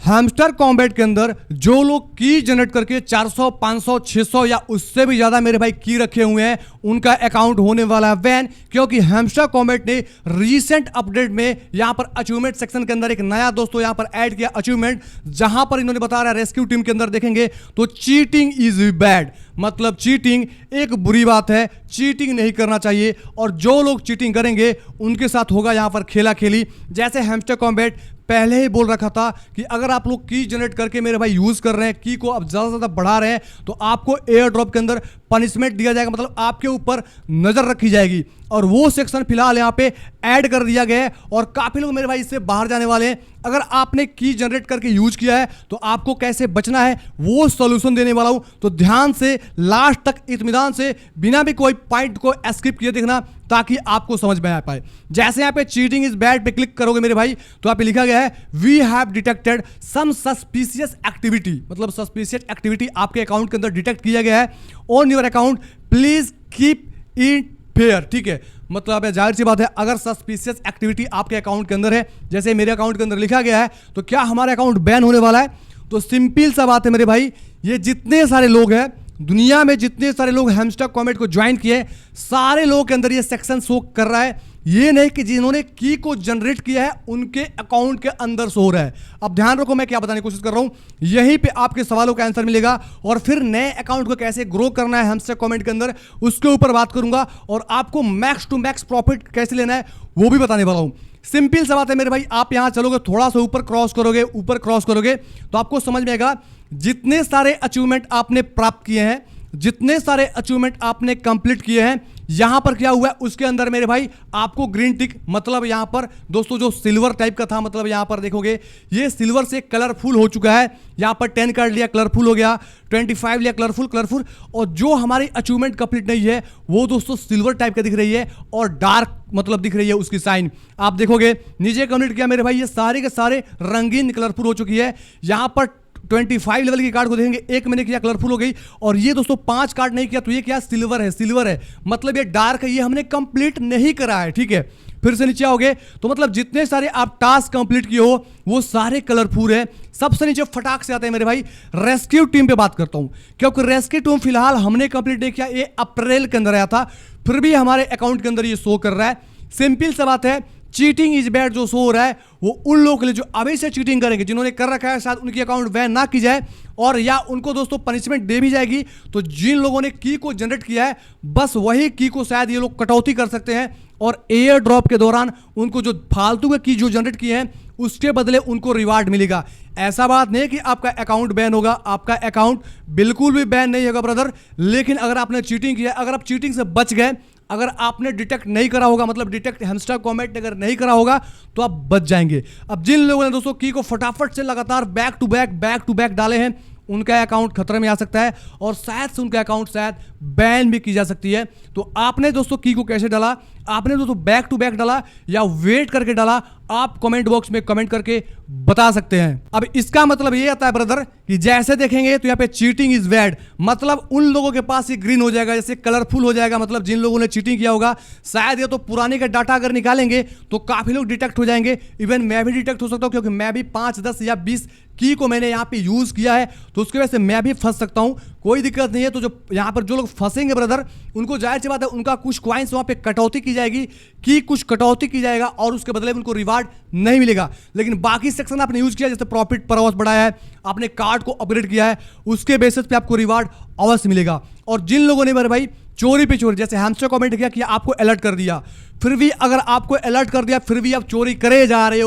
Hamster combat के अंदर जो लोग की जनरेट करके 400, 500, 600 या उससे भी ज्यादा मेरे भाई की रखे हुए हैं उनका अकाउंट होने वाला है बैन, क्योंकि हैमस्टर कॉम्बैट ने रीसेंट अपडेट में यहां पर अचीवमेंट सेक्शन के अंदर एक नया दोस्तों यहां पर ऐड किया अचीवमेंट, जहां पर इन्होंने बता रहा है रेस्क्यू टीम के अंदर देखेंगे तो चीटिंग इज बैड, मतलब चीटिंग एक बुरी बात है, चीटिंग नहीं करना चाहिए और जो लोग चीटिंग करेंगे उनके साथ होगा यहां पर खेला खेली। जैसे हैमस्टर कॉम्बैट पहले ही बोल रखा था कि अगर आप लोग की जनरेट करके मेरे भाई यूज कर रहे हैं, की को अब ज्यादा से ज्यादा बढ़ा रहे हैं तो आपको एयर ड्रॉप के अंदर पनिशमेंट दिया जाएगा, मतलब आपके ऊपर नजर रखी जाएगी। और वो सेक्शन फिलहाल यहां पे ऐड कर दिया गया है और काफी लोग मेरे भाई इससे बाहर जाने वाले हैं। अगर आपने की जनरेट करके यूज किया है तो आपको कैसे बचना है वो सॉल्यूशन देने वाला हूं, तो ध्यान से लास्ट तक इत्मीनान से बिना भी कोई पॉइंट को स्किप किए देखना ताकि आपको समझ में आ पाए। जैसे यहां पे चीटिंग इज बैड पे क्लिक करोगे मेरे भाई तो यहाँ पे लिखा गया है we have detected some suspicious activity, मतलब सस्पिशियस एक्टिविटी आपके अकाउंट के अंदर डिटेक्ट किया गया है on your account, please keep it fair. ठीक है, मतलब जाहिर सी बात है अगर सस्पिशियस एक्टिविटी आपके अकाउंट के अंदर है, जैसे मेरे अकाउंट के अंदर लिखा गया है, तो क्या हमारा अकाउंट बैन होने वाला है? तो सिंपल सा बात है मेरे भाई, ये जितने सारे लोग हैं दुनिया में, जितने सारे लोग हैमस्टर कॉम्बैट को ज्वाइन किए, सारे लोगों के अंदर ये सेक्शन शो कर रहा है। ये नहीं कि जिन्होंने की को जनरेट किया है उनके अकाउंट के अंदर शो हो रहा है। अब ध्यान रखो मैं क्या बताने की कोशिश कर रहा हूं, यहीं पे आपके सवालों का आंसर मिलेगा और फिर नए अकाउंट को कैसे ग्रो करना है हैमस्टर कॉम्बैट के अंदर उसके ऊपर बात करूंगा और आपको मैक्स टू मैक्स प्रॉफिट कैसे लेना है वो भी बताने वाला हूं। सिंपल सा बात है मेरे भाई, आप यहां चलोगे थोड़ा सा ऊपर क्रॉस करोगे तो आपको समझ में आएगा जितने सारे अचीवमेंट आपने प्राप्त किए हैं, जितने सारे अचीवमेंट आपने कंप्लीट किए हैं, यहां पर क्या हुआ है उसके अंदर मेरे भाई आपको ग्रीन टिक, मतलब यहां पर दोस्तों जो सिल्वर टाइप का था, मतलब यहां पर देखोगे ये सिल्वर से कलरफुल हो चुका है। यहां पर 10 कार्ड लिया कलरफुल हो गया, 25 लिया कलरफुल, और जो हमारी अचीवमेंट कंप्लीट नहीं है वो दोस्तों सिल्वर टाइप का दिख रही है और डार्क मतलब दिख रही है उसकी साइन। आप देखोगे नीचे कंप्लीट किया मेरे भाई, ये सारे के सारे रंगीन कलरफुल हो चुकी है। यहां पर 25 लेवल की कार्ड को देखेंगे, एक मैंने किया कलरफुल हो गई, और ये दोस्तों 5 कार्ड नहीं किया तो ये क्या सिल्वर है, मतलब ये डार्क है, ये हमने कंप्लीट नहीं करा है। ठीक है, फिर से नीचे आओगे तो मतलब जितने सारे आप टास्क कंप्लीट किए हो वो सारे कलरफुल है। सबसे नीचे फटाक से आते हैं मेरे भाई, रेस्क्यू टीम पे बात करता हूं, क्योंकि रेस्क्यू टीम फिलहाल हमने कंप्लीट नहीं किया, ये अप्रैल के अंदर आया था, फिर भी हमारे अकाउंट के अंदर ये शो कर रहा है। सिंपल सा बात है, चीटिंग इज बैड जो शो हो रहा है वो उन लोगों के लिए जो अभी से चीटिंग करेंगे, जिन्होंने कर रखा है शायद उनकी अकाउंट बैन ना की जाए और या उनको दोस्तों पनिशमेंट दे भी जाएगी, तो जिन लोगों ने की को जनरेट किया है बस वही की को शायद ये लोग कटौती कर सकते हैं और एयर ड्रॉप के दौरान उनको जो फालतू के की जो जनरेट किए हैं उसके बदले उनको रिवार्ड मिलेगा। ऐसा बात नहीं है कि आपका अकाउंट बैन होगा, आपका अकाउंट बिल्कुल भी बैन नहीं होगा ब्रदर, लेकिन अगर आपने चीटिंग किया, अगर आप चीटिंग से बच गए, अगर आपने डिटेक्ट नहीं करा होगा, मतलब डिटेक्ट हैमस्टर कॉम्बैट अगर नहीं करा होगा तो आप बच जाएंगे। अब जिन लोगों ने दोस्तों की को फटाफट से लगातार बैक टू बैक डाले हैं उनका अकाउंट खतरे में आ सकता है और शायद से उनका अकाउंट शायद बैन भी की जा सकती है। तो आपने दोस्तों की को कैसे डाला, आपने दोस्तों बैक टू बैक डाला या वेट करके डाला, आप कमेंट बॉक्स में कमेंट करके बता सकते हैं। अब इसका मतलब ये आता है ब्रदर कि जैसे देखेंगे तो यहाँ पे चीटिंग इज बैड, मतलब उन लोगों के पास ये ग्रीन हो जाएगा, जैसे कलरफुल हो जाएगा, मतलब जिन लोगों ने चीटिंग किया होगा शायद ये तो पुराने का डाटा अगर निकालेंगे तो काफी लोग डिटेक्ट हो जाएंगे, इवन मैं भी डिटेक्ट हो सकता हूं क्योंकि मैं भी 5, 10 या 20 की को मैंने यहाँ पे यूज किया है, तो उसकी वजह से मैं भी फंस सकता हूं, कोई दिक्कत नहीं है। तो जो यहाँ पर जो लोग फंसेंगे ब्रदर उनको जाहिर सी बात है उनका कुछ क्वाइंस वहां पे कटौती की जाएगी, कि कुछ कटौती की जाएगा और उसके बदले में उनको रिवार्ड नहीं मिलेगा। लेकिन बाकी सेक्शन आपने यूज किया, जैसे प्रॉफिट पर आवर्स बढ़ाया है, आपने कार्ड को अपग्रेड किया है, उसके बेसिस पे आपको रिवार्ड अवश्य मिलेगा। और जिन लोगों ने मेरे भाई चोरी पे चोरी, जैसे हैमस्टर कॉम्बैट किया कि आपको अलर्ट कर दिया, फिर भी अगर आपको अलर्ट कर दिया फिर भी आप चोरी करे जा रहे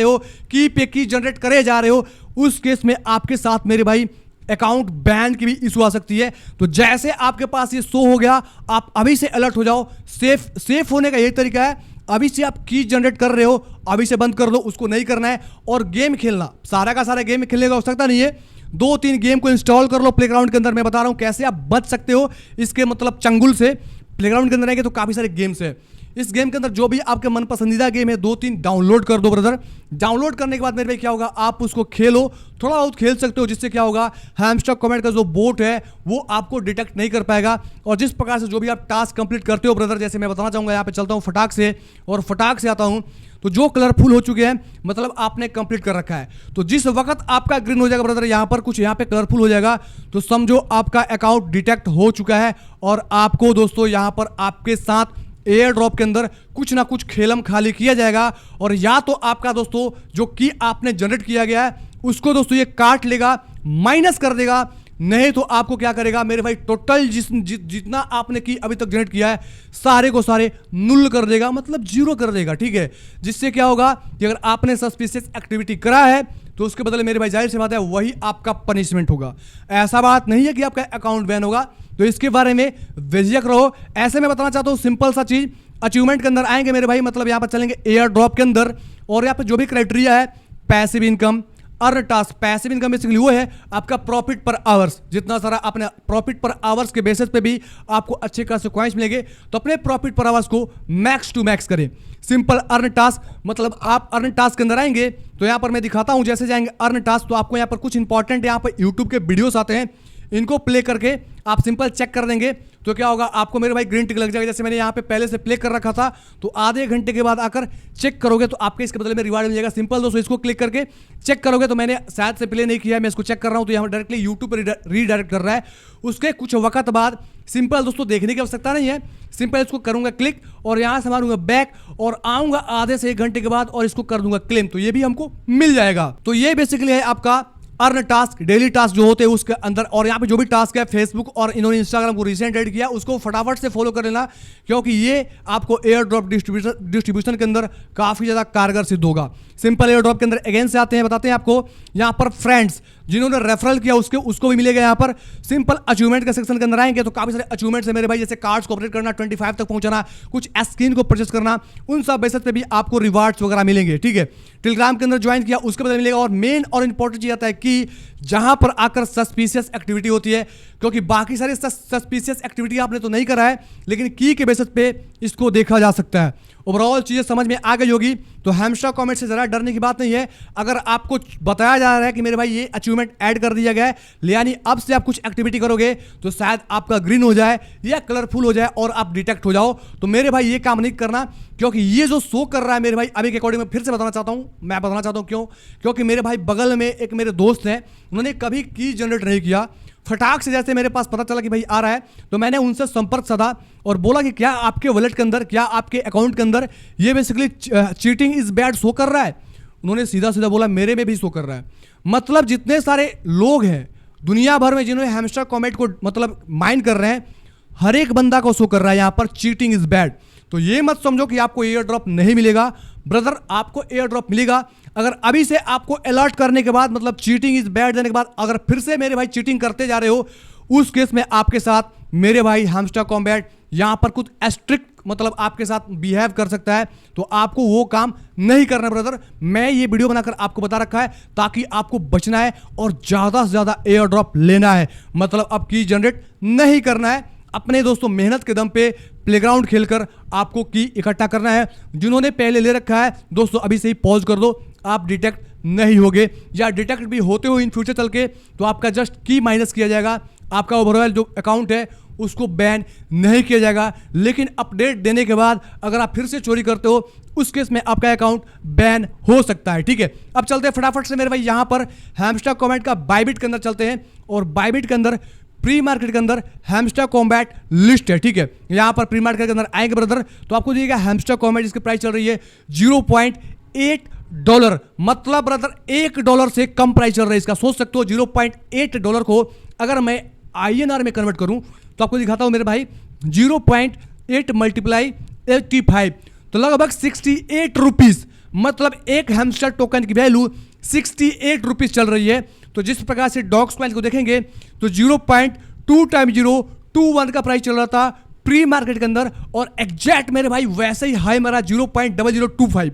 हो, की पे की जनरेट करे जा रहे हो, उस केस में आपके साथ मेरे भाई अकाउंट बैन की भी इशू आ सकती है। तो जैसे आपके पास ये शो हो गया, आप अभी से अलर्ट हो जाओ। सेफ होने का यही तरीका है, अभी से आप की जनरेट कर रहे हो अभी से बंद कर दो, उसको नहीं करना है। और गेम खेलना, सारा का सारा गेम खेलने का हो सकता नहीं है, 2-3 गेम को इंस्टॉल कर लो प्लेग्राउंड के अंदर। मैं बता रहा हूं कैसे आप बच सकते हो इसके मतलब चंगुल से। प्लेग्राउंड के अंदर आएंगे तो काफी सारे गेम्स है, इस गेम के अंदर जो भी आपके मन पसंदीदा गेम है 2-3 डाउनलोड कर दो ब्रदर। डाउनलोड करने के बाद मेरे भाई क्या होगा, आप उसको खेलो, थोड़ा बहुत खेल सकते हो, जिससे क्या होगा हैमस्टर कॉमेट का जो बोट है वो आपको डिटेक्ट नहीं कर पाएगा। और जिस प्रकार से जो भी आप टास्क कंप्लीट करते हो ब्रदर, जैसे मैं बताना चाहूंगा, यहाँ पे चलता हूँ फटाक से और फटाक से आता हूँ, तो जो कलरफुल हो चुके हैं मतलब आपने कंप्लीट कर रखा है। तो जिस वक्त आपका ग्रीन हो जाएगा ब्रदर, यहाँ पर कुछ यहाँ पे कलरफुल हो जाएगा, तो समझो आपका अकाउंट डिटेक्ट हो चुका है और आपको दोस्तों यहाँ पर आपके साथ एयर ड्रॉप के अंदर कुछ ना कुछ खेलम खाली किया जाएगा। और या तो आपका दोस्तों जो की आपने जनरेट किया गया है उसको दोस्तों ये काट लेगा, माइनस कर देगा, नहीं तो आपको क्या करेगा मेरे भाई, टोटल जितना आपने की अभी तक जनरेट किया है सारे को सारे नुल कर देगा, मतलब जीरो कर देगा। ठीक है, जिससे क्या होगा कि अगर आपने सस्पिशियस एक्टिविटी करा है तो उसके बदले मेरे भाई जाहिर सी बात है वही आपका पनिशमेंट होगा। ऐसा बात नहीं है कि आपका अकाउंट बैन होगा, तो इसके बारे में बेझिझक रहो। ऐसे में बताना चाहता हूं सिंपल सा चीज, अचीवमेंट के अंदर आएंगे मेरे भाई, मतलब यहां पर चलेंगे एयर ड्रॉप के अंदर, और यहां पर जो भी क्राइटेरिया है passive income, earn task. Passive income basically वो है आपका प्रॉफिट पर आवर्स, जितना सारा अपने प्रॉफिट पर आवर्स के बेसिस पे भी आपको अच्छे खासे कॉइंस मिलेंगे, तो अपने प्रॉफिट पर आवर्स को मैक्स टू मैक्स करें। सिंपल अर्न टास्क, मतलब आप अर्न टास्क के अंदर आएंगे तो यहां पर मैं दिखाता हूं, जैसे जाएंगे अर्न टास्क तो आपको यहां पर कुछ इंपॉर्टेंट यहां पर यूट्यूब के वीडियोस आते हैं, इनको प्ले करके आप सिंपल चेक कर देंगे तो क्या होगा, आपको मेरे भाई ग्रीन टिक लग जाएगा। जैसे मैंने यहाँ पे पहले से प्ले कर रखा था, तो आधे घंटे के बाद आकर चेक करोगे तो आपके इसके बदले में रिवार्ड मिल जाएगा। सिंपल दोस्तों इसको क्लिक करके चेक करोगे, तो मैंने शायद से प्ले नहीं किया है, मैं इसको चेक कर रहा हूँ, तो यहाँ डायरेक्टली यूट्यूब पर रीडायरेक्ट कर रहा है। उसके कुछ वक्त बाद सिंपल दोस्तों देखने की आवश्यकता नहीं है, सिंपल इसको करूंगा क्लिक और यहाँ से मारूंगा बैक और आऊंगा आधे से 1 घंटे के बाद और इसको कर दूंगा क्लेम, तो ये भी हमको मिल जाएगा। तो ये बेसिकली है आपका अर्न टास्क, डेली टास्क जो होते हैं उसके अंदर। और यहाँ पे जो भी टास्क है फेसबुक और इन्होंने इंस्टाग्राम को रिसेंट ऐड किया, उसको फटाफट से फॉलो कर लेना, क्योंकि ये आपको एयर ड्रॉप डिस्ट्रीब्यूशन के अंदर काफी ज्यादा कारगर सिद्ध होगा। सिंपल एयर ड्रॉप के अंदर अगेन से आते हैं, बताते हैं आपको यहाँ पर फ्रेंड्स जिन्होंने रेफरल किया उसको भी मिलेगा। यहाँ पर सिंपल अचीवमेंट के सेक्शन के अंदर आएंगे तो काफी सारे अचीवमेंट्स है मेरे भाई, जैसे कार्ड्स को अपडेट करना, 25 तक पहुंचाना, कुछ स्किन को परचेस करना, उन सब बेसिस पे भी आपको रिवार्ड्स वगैरह मिलेंगे। ठीक है, टेलीग्राम के अंदर ज्वाइन किया उसके बदले मिलेगा। और मेन और इंपॉर्टेंट चीज आता है कि जहां पर आकर सस्पिशियस एक्टिविटी होती है, क्योंकि बाकी सारे सस्पिशियस एक्टिविटी आपने तो नहीं करा है, लेकिन की के बेसिस पे इसको देखा जा सकता है। ओवरऑल चीजें समझ में आ गई होगी, तो हैमस्टर कॉमेट से जरा डरने की बात नहीं है। अगर आपको बताया जा रहा है कि मेरे भाई ये अचीवमेंट ऐड कर दिया गया है, यानी अब से आप कुछ एक्टिविटी करोगे तो शायद आपका ग्रीन हो जाए या कलरफुल हो जाए और आप डिटेक्ट हो जाओ, तो मेरे भाई ये काम नहीं करना, क्योंकि ये जो शो कर रहा है मेरे भाई अभी के अकॉर्डिंग में फिर से बताना चाहता हूं, मैं बताना चाहता हूं क्यों, क्योंकि मेरे भाई बगल में एक मेरे दोस्त हैं, उन्होंने कभी की जनरेट नहीं किया, फटाक से जैसे मेरे पास पता चला कि भाई आ रहा है तो मैंने उनसे संपर्क साधा और बोला कि क्या आपके वॉलेट के अंदर, क्या आपके अकाउंट के अंदर ये basically cheating is bad show कर रहा है। उन्होंने सीधा सीधा बोला मेरे में भी शो कर रहा है। मतलब जितने सारे लोग हैं दुनिया भर में जिन्होंने हैमस्टर कॉमेट को मतलब माइन कर रहे हैं, हर एक बंदा को शो कर रहा है यहाँ पर चीटिंग इज बैड। तो ये मत समझो कि आपको एयर ड्रॉप नहीं मिलेगा ब्रदर, आपको एयर ड्रॉप मिलेगा। अगर अभी से आपको अलर्ट करने के बाद मतलब चीटिंग इज बैड देने के बाद अगर फिर से मेरे भाई चीटिंग करते जा रहे हो, उस केस में आपके साथ मेरे भाई हैमस्टर कॉम्बैट यहां पर कुछ स्ट्रिक्ट मतलब आपके साथ बिहेव कर सकता है, तो आपको वो काम नहीं करना ब्रदर। मैं ये वीडियो बनाकर आपको बता रखा है ताकि आपको बचना है और ज्यादा से ज्यादा एयर ड्रॉप लेना है, मतलब अब की जनरेट नहीं करना है। अपने दोस्तों मेहनत के दम पे प्लेग्राउंड खेलकर आपको की इकट्ठा करना है। जिन्होंने पहले ले रखा है दोस्तों अभी से ही पॉज कर दो, आप डिटेक्ट नहीं होगे, या डिटेक्ट भी होते हो इन फ्यूचर चल के तो आपका जस्ट की माइनस किया जाएगा, आपका ओवरऑल जो अकाउंट है उसको बैन नहीं किया जाएगा। लेकिन अपडेट देने के बाद अगर आप फिर से चोरी करते हो उस केस में आपका अकाउंट बैन हो सकता है। ठीक है, अब चलते हैं फटाफट से मेरे भाई यहाँ पर हैमस्टर कॉमेट का बाइबिट के अंदर चलते हैं, और बाइबिट के अंदर प्री मार्केट के अंदर हैमस्टर कॉम्बैट लिस्ट है। ठीक है, यहां पर प्री मार्केट के अंदर आएंगे ब्रदर तो आपको दिएगा हैमस्टर कॉम्बैट, जिसकी प्राइस चल रही है $0.8, मतलब ब्रदर $1 से कम प्राइस चल रहा है इसका। सोच सकते हो $0.8 को अगर मैं INR में कन्वर्ट करूं तो आपको दिखाता हूं मेरे भाई, 0.8 मल्टीप्लाई 85 तो लगभग 68 रुपीज, मतलब एक हैमस्टर टोकन की वैल्यू 68 रुपीज चल रही है। तो जिस प्रकार से डॉग्स कॉइन को देखेंगे तो 0.2 टाइम 021 का प्राइस चल रहा था प्री मार्केट के अंदर, और एग्जैक्ट मेरे भाई वैसे ही हाई मारा 0.0025।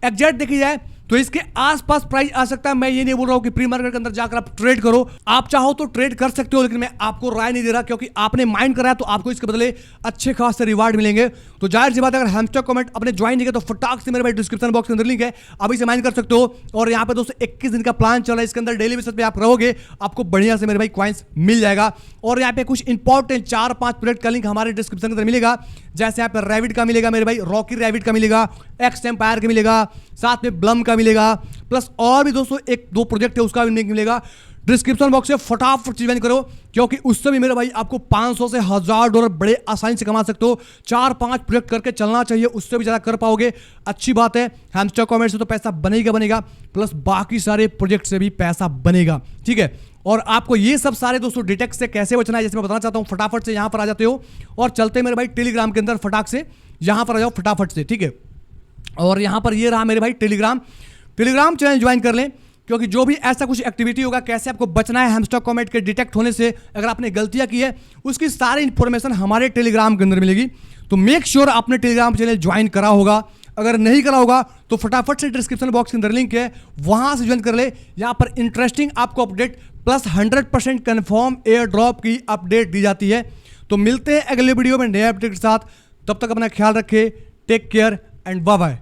एग्जैक्ट देखी जाए तो इसके आसपास प्राइस आ सकता है। मैं ये नहीं बोल रहा हूं कि प्री मार्केट के अंदर जाकर आप ट्रेड करो, आप चाहो तो ट्रेड कर सकते हो, लेकिन मैं आपको राय नहीं दे रहा, क्योंकि आपने माइंड कराया तो आपको इसके बदले अच्छे खासे रिवार्ड मिलेंगे। तो जाहिर सी बात है, अगर हैमस्टॉक कॉमेट अपने ज्वाइन नहीं किया तो फटाक से मेरे भाई डिस्क्रिप्शन बॉक्स के अंदर लिंक है, अभी से माइन कर सकते हो। और यहाँ पे दोस्तों 21 दिन का प्लान चल रहा है, इसके अंदर डेली बेसिस पे आप रहोगे, आपको बढ़िया से मेरे भाई कॉइन्स मिल जाएगा। और यहाँ पे कुछ इंपॉर्टेंट 4-5 प्रोजेक्ट का लिंक हमारे डिस्क्रिप्शन के अंदर मिलेगा, जैसे यहाँ पे रैविड का मिलेगा मेरे भाई, रॉकी रैविड का मिलेगा, एक्स एम्पायर का मिलेगा, साथ में ब्लम का मिलेगा, प्लस और भी दोस्तों 1-2 प्रोजेक्ट है उसका भी लिंक मिलेगा। डिस्क्रिप्शन बॉक्स से फटाफट ज्वाइन करो, क्योंकि उससे भी मेरे भाई आपको 500 से $1000 बड़े आसानी से कमा सकते हो। 4-5 प्रोजेक्ट करके चलना चाहिए, उससे भी ज़्यादा कर पाओगे, अच्छी बात है। हैमस्टॉक कॉमेट से तो पैसा बनेगा, प्लस बाकी सारे प्रोजेक्ट से भी पैसा बनेगा, ठीक है। और आपको ये सब सारे दोस्तों डिटेक्ट से कैसे बचना है, जैसे मैं बताना चाहता हूँ, फटाफट से यहाँ पर आ जाते हो और चलते हैं मेरे भाई टेलीग्राम के अंदर, फटाक से यहाँ पर आ जाओ फटाफट से, ठीक है। और यहाँ पर ये रहा मेरे भाई टेलीग्राम चैनल ज्वाइन कर लें, क्योंकि जो भी ऐसा कुछ एक्टिविटी होगा, कैसे आपको बचना है हैमस्टॉक कॉमेट के डिटेक्ट होने से, अगर आपने गलतियां की है, उसकी सारी इंफॉर्मेशन हमारे टेलीग्राम के अंदर मिलेगी। तो मेक श्योर आपने टेलीग्राम चैनल ज्वाइन करा होगा, अगर नहीं करा होगा तो फटाफट से डिस्क्रिप्शन बॉक्स के अंदर लिंक है, वहां से ज्वाइन कर ले। यहाँ पर इंटरेस्टिंग आपको update plus 100% confirm air drop की अपडेट दी जाती है। तो मिलते हैं अगले वीडियो में नए अपडेट के साथ, तब तक अपना ख्याल रखें, take care and bye bye.